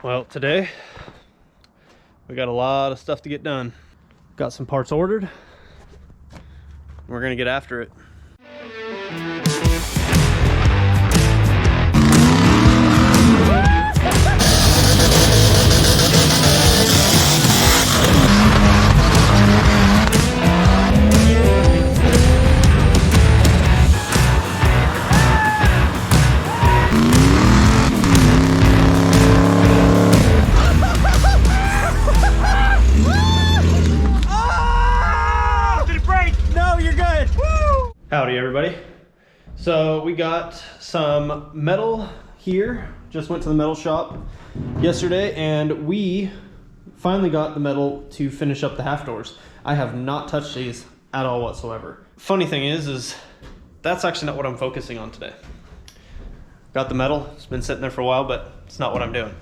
Well, today we got a lot of stuff to get done. Got some parts ordered. We're gonna get after it. Howdy everybody. So we got some metal here. Just went to the metal shop yesterday and we finally got the metal to finish up the half doors. I have not touched these at all whatsoever. Funny thing is that's actually not what I'm focusing on today. Got the metal, it's been sitting there for a while, but it's not what I'm doing.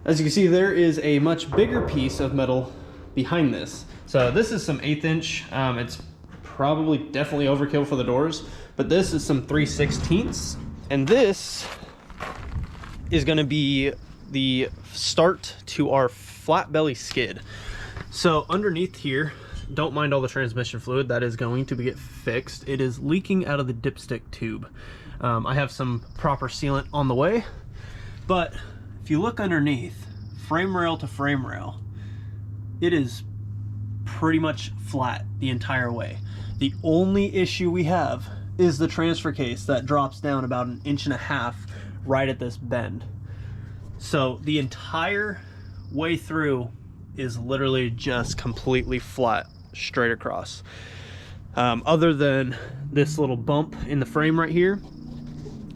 As you can see, there is a much bigger piece of metal behind this. So this is some 1/8 inch. It's probably definitely overkill for the doors, but this is some 3/16, and this is going to be the start to our flat belly skid. So underneath here, don't mind all the transmission fluid, that is going to get fixed. It is leaking out of the dipstick tube. I have some proper sealant on the way, but if you look underneath, frame rail to frame rail, it is pretty much flat the entire way. The only issue we have is the transfer case that drops down about 1.5 inches right at this bend. So the entire way through is literally just completely flat straight across. Other than this little bump in the frame right here.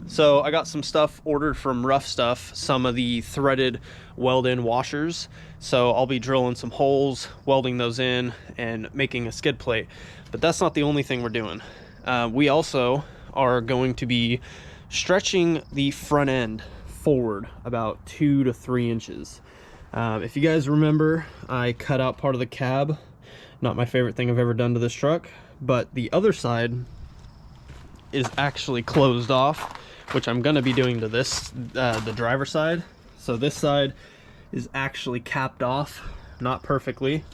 So I got some stuff ordered from Ruff Stuff, some of the threaded weld-in washers. So I'll be drilling some holes, welding those in, and making a skid plate. But that's not the only thing we're doing. We also are going to be stretching the front end forward about 2 to 3 inches. If you guys remember, I cut out part of the cab. Not my favorite thing I've ever done to this truck, but the other side is actually closed off, which I'm gonna be doing to this, the driver side. So this side is actually capped off, not perfectly.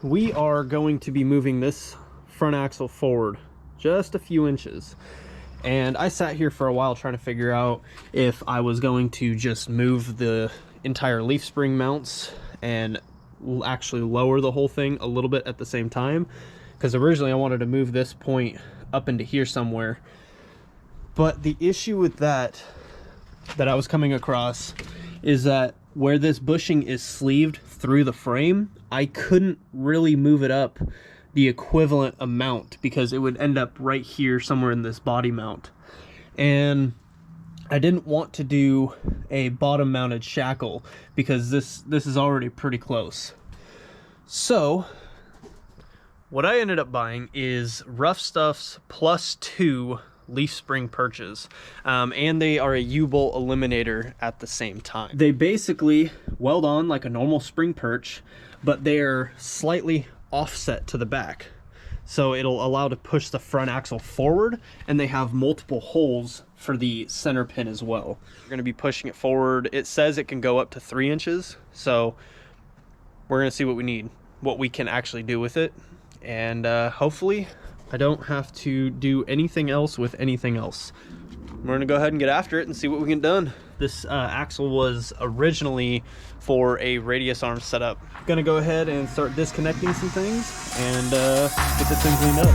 We are going to be moving this front axle forward just a few inches. And I sat here for a while trying to figure out if I was going to just move the entire leaf spring mounts and actually lower the whole thing a little bit at the same time. Because originally I wanted to move this point up into here somewhere. But the issue with that I was coming across is that where this bushing is sleeved through the frame, I couldn't really move it up the equivalent amount because it would end up right here somewhere in this body mount. And I didn't want to do a bottom mounted shackle because this is already pretty close. So what I ended up buying is Ruff Stuff's +2 leaf spring perches, and they are a U-bolt eliminator at the same time. They basically weld on like a normal spring perch, but they're slightly offset to the back, so it'll allow to push the front axle forward, and they have multiple holes for the center pin as well. We're going to be pushing it forward. It says it can go up to 3 inches, so we're going to see what we can actually do with it, and hopefully I don't have to do anything else with anything else. We're gonna go ahead and get after it and see what we can done. This axle was originally for a radius arm setup. Gonna go ahead and start disconnecting some things and get this thing cleaned up.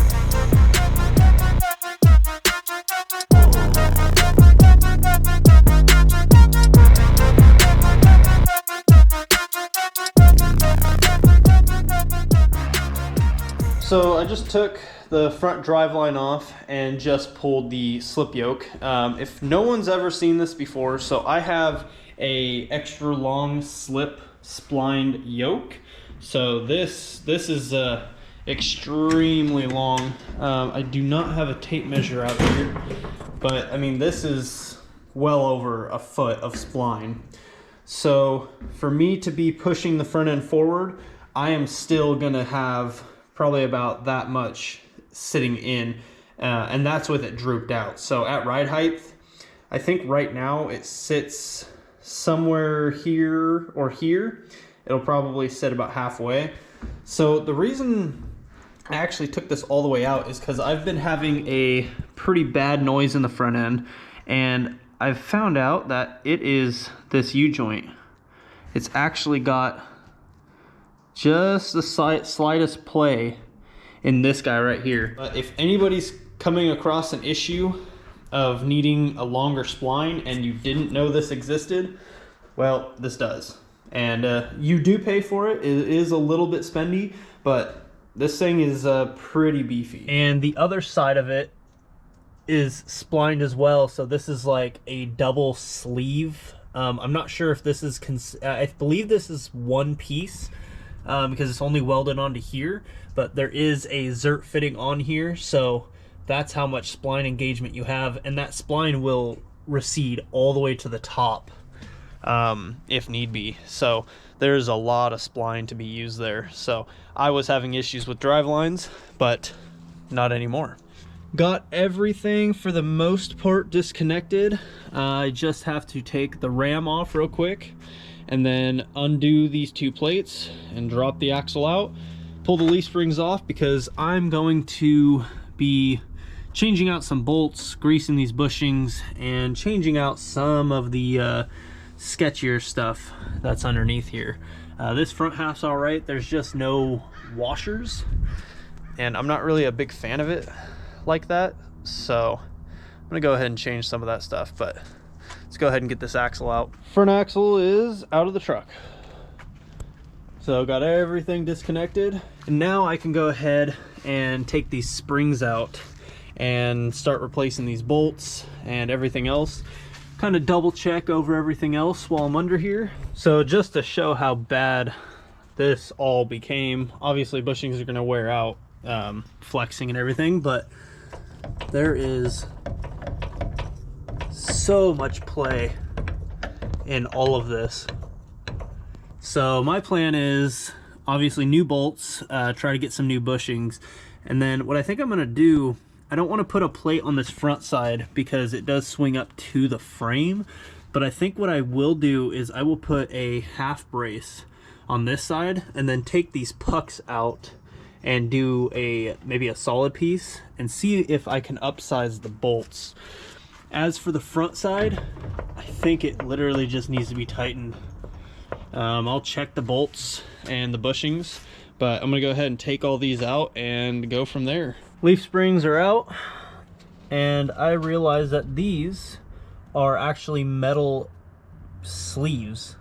So I just took the front driveline off and just pulled the slip yoke. If no one's ever seen this before, so I have a extra long slip splined yoke. So this is extremely long. I do not have a tape measure out here, but I mean this is well over a foot of spline. So for me to be pushing the front end forward, I am still gonna have probably about that much sitting in, and that's with it drooped out. So at ride height, I think right now it sits somewhere here or here. It'll probably sit about halfway. So the reason I actually took this all the way out is because I've been having a pretty bad noise in the front end, and I've found out that it is this U-joint. It's actually got just the slightest play in this guy right here. But if anybody's coming across an issue of needing a longer spline and you didn't know this existed, well, this does. And you do pay for it. It is a little bit spendy, but this thing is pretty beefy. And the other side of it is splined as well. So this is like a double sleeve. I'm not sure if this is, I believe this is one piece because it's only welded onto here, but there is a zert fitting on here. So that's how much spline engagement you have. And that spline will recede all the way to the top if need be. So there's a lot of spline to be used there. So I was having issues with drive lines, but not anymore. Got everything for the most part disconnected. I just have to take the ram off real quick and then undo these two plates and drop the axle out, pull the leaf springs off because I'm going to be changing out some bolts, greasing these bushings, and changing out some of the sketchier stuff that's underneath here. This front half's all right. There's just no washers, and I'm not really a big fan of it like that, so I'm gonna go ahead and change some of that stuff. But let's go ahead and get this axle out. Front axle is out of the truck, so got everything disconnected, and now I can go ahead and take these springs out and start replacing these bolts and everything else. Kind of double check over everything else while I'm under here. So just to show how bad this all became, obviously bushings are going to wear out, flexing and everything, but there is so much play in all of this. So my plan is obviously new bolts, try to get some new bushings, and then what I think I'm going to do, I don't want to put a plate on this front side because it does swing up to the frame, but I think what I will do is I will put a half brace on this side and then take these pucks out and do maybe a solid piece and see if I can upsize the bolts. As for the front side, I think it literally just needs to be tightened. I'll check the bolts and the bushings, but I'm gonna go ahead and take all these out and go from there. Leaf springs are out, and I realized that these are actually metal sleeves.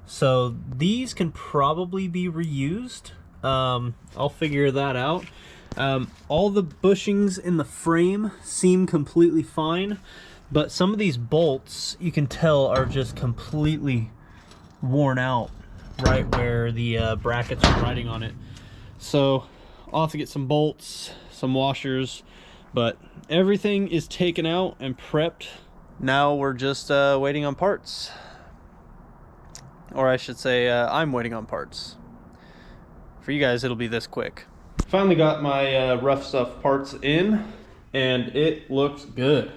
So these can probably be reused. I'll figure that out. All the bushings in the frame seem completely fine, but some of these bolts you can tell are just completely worn out right where the brackets are riding on it. So I'll have to get some bolts, some washers, but everything is taken out and prepped. Now we're just waiting on parts. Or I should say I'm waiting on parts. For you guys, it'll be this quick. Finally got my rough stuff parts in, and it looks good.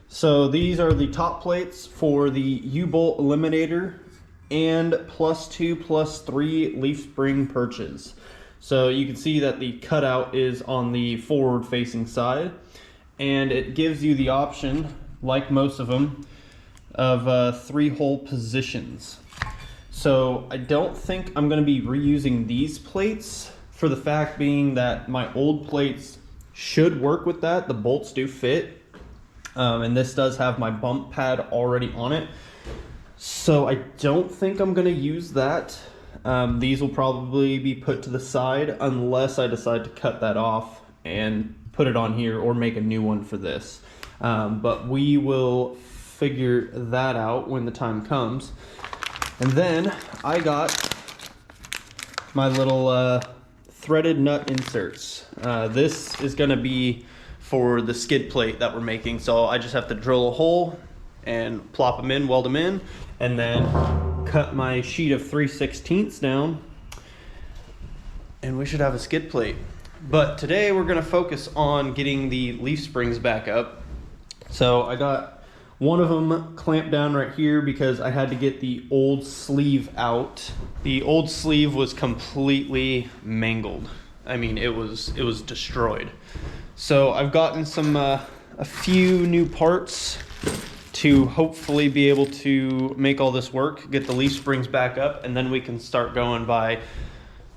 So these are the top plates for the U-bolt eliminator and +2/+3 leaf spring perches. So you can see that the cutout is on the forward facing side, and it gives you the option, like most of them, of 3-hole positions. So I don't think I'm going to be reusing these plates, for the fact being that my old plates should work with that. The bolts do fit, and this does have my bump pad already on it. So I don't think I'm going to use that. These will probably be put to the side unless I decide to cut that off and put it on here or make a new one for this. But we will figure that out when the time comes. And then I got my little threaded nut inserts. This is going to be for the skid plate that we're making. So I just have to drill a hole and plop them in, weld them in, and then cut my sheet of 3/16 down, and we should have a skid plate. But today we're going to focus on getting the leaf springs back up. So I got One of them clamped down right here because I had to get the old sleeve out. The old sleeve was completely mangled. I mean, it was destroyed. So I've gotten some a few new parts to hopefully be able to make all this work, get the leaf springs back up, and then we can start going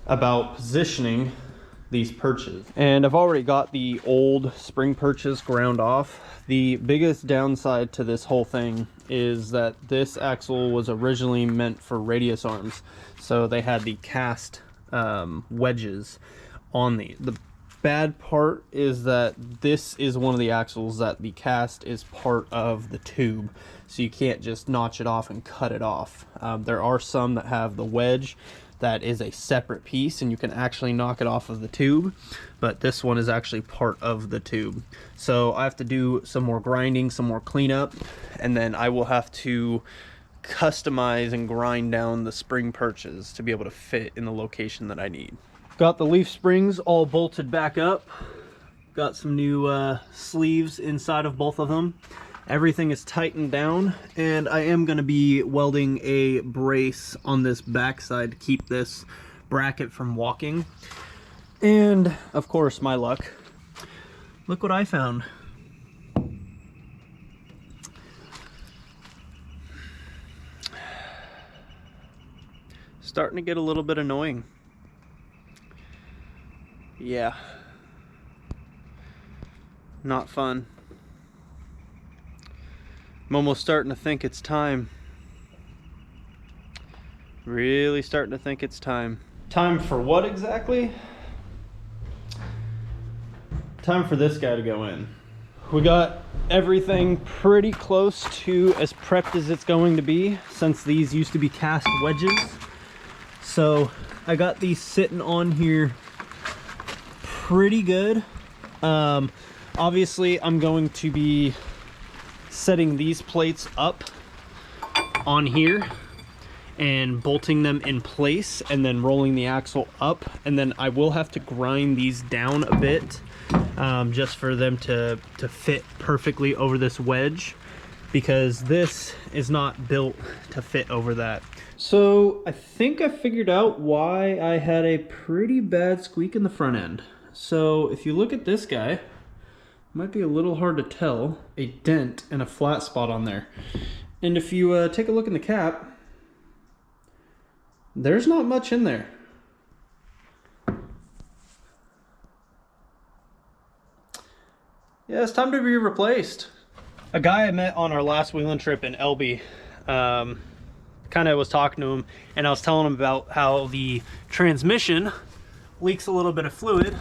about positioning these perches. And I've already got the old spring perches ground off. The biggest downside to this whole thing is that this axle was originally meant for radius arms. So they had the cast wedges on the bad part is that this is one of the axles that the cast is part of the tube, so you can't just notch it off and cut it off. There are some that have the wedge that is a separate piece and you can actually knock it off of the tube, but this one is actually part of the tube. So I have to do some more grinding, some more cleanup, and then I will have to customize and grind down the spring perches to be able to fit in the location that I need. Got the leaf springs all bolted back up. Got some new sleeves inside of both of them. Everything is tightened down, and I am going to be welding a brace on this backside to keep this bracket from walking. And of course, my luck, look what I found. Starting to get a little bit annoying. Yeah, not fun. I'm almost starting to think it's time. Really starting to think it's time. Time for what exactly? Time for this guy to go in. We got everything pretty close to as prepped as it's going to be, since these used to be cast wedges. So I got these sitting on here pretty good. Obviously I'm going to be setting these plates up on here and bolting them in place and then rolling the axle up, and then I will have to grind these down a bit just for them to fit perfectly over this wedge, because this is not built to fit over that. So I think I figured out why I had a pretty bad squeak in the front end. So if you look at this guy, it might be a little hard to tell, a dent and a flat spot on there. And if you take a look in the cap, there's not much in there. Yeah, it's time to be replaced. A guy I met on our last wheeling trip in Elby, kind of was talking to him, and I was telling him about how the transmission leaks a little bit of fluid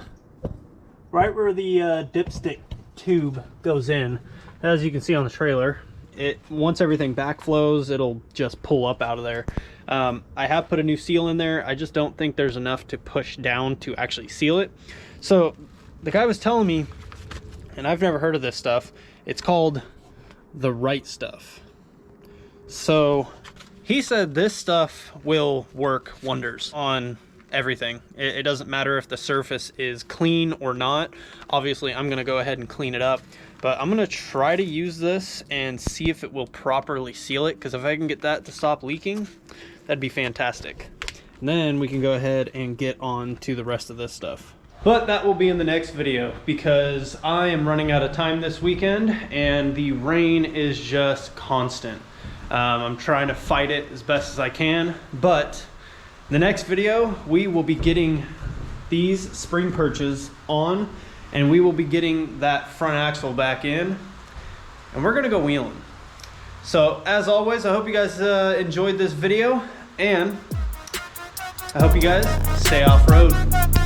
right where the dipstick tube goes in. As you can see on the trailer, once everything backflows, it'll just pull up out of there. I have put a new seal in there. I just don't think there's enough to push down to actually seal it. So the guy was telling me, and I've never heard of this stuff, it's called the right stuff. So he said this stuff will work wonders on everything. It doesn't matter if the surface is clean or not. Obviously I'm going to go ahead and clean it up, but I'm going to try to use this and see if it will properly seal it, because if I can get that to stop leaking, that'd be fantastic. And then we can go ahead and get on to the rest of this stuff. But that will be in the next video, because I am running out of time this weekend and the rain is just constant. I'm trying to fight it as best as I can, but the next video, we will be getting these spring perches on, and we will be getting that front axle back in, and we're gonna go wheeling. So as always, I hope you guys enjoyed this video, and I hope you guys stay off-road.